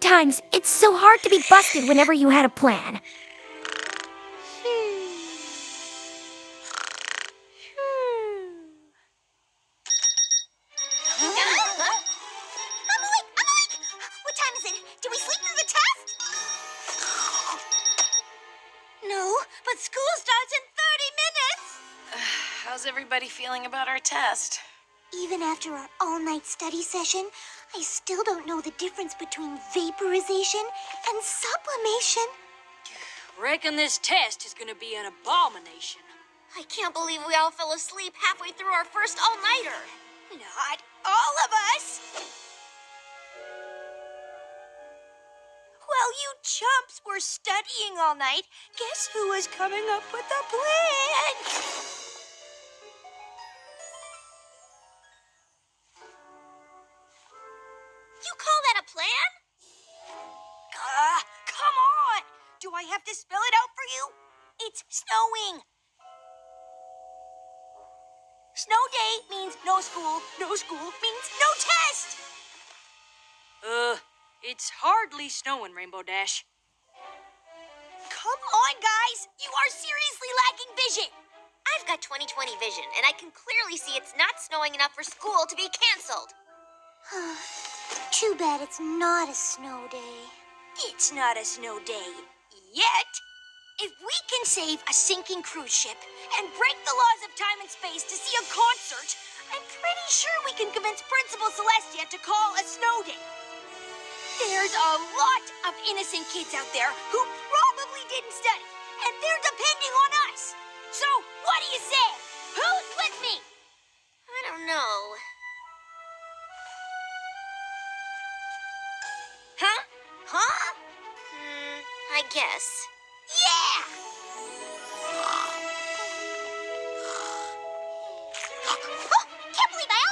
Sometimes it's so hard to be busted whenever you had a plan. What time is it? Did we sleep through the test? No, but school starts in 30 minutes. How's everybody feeling about our test? Even after our all-night study session, I still don't know the difference between vaporization and sublimation. Reckon this test is gonna be an abomination. I can't believe we all fell asleep halfway through our first all-nighter. Not all of us! While you chumps were studying all night, guess who was coming up with a plan? You call that a plan? Come on! Do I have to spell it out for you? It's snowing. Snow day means no school. No school means no test. It's hardly snowing, Rainbow Dash. Come on, guys. You are seriously lacking vision. I've got 20/20 vision, and I can clearly see it's not snowing enough for school to be canceled. Too bad it's not a snow day. It's not a snow day yet. If we can save a sinking cruise ship and break the laws of time and space to see a concert, I'm pretty sure we can convince Principal Celestia to call a snow day. There's a lot of innocent kids out there who probably didn't study, and they're depending on us. So, what do you say? Who's with me? I don't know. Huh? Huh? I guess. Yeah! Can't believe I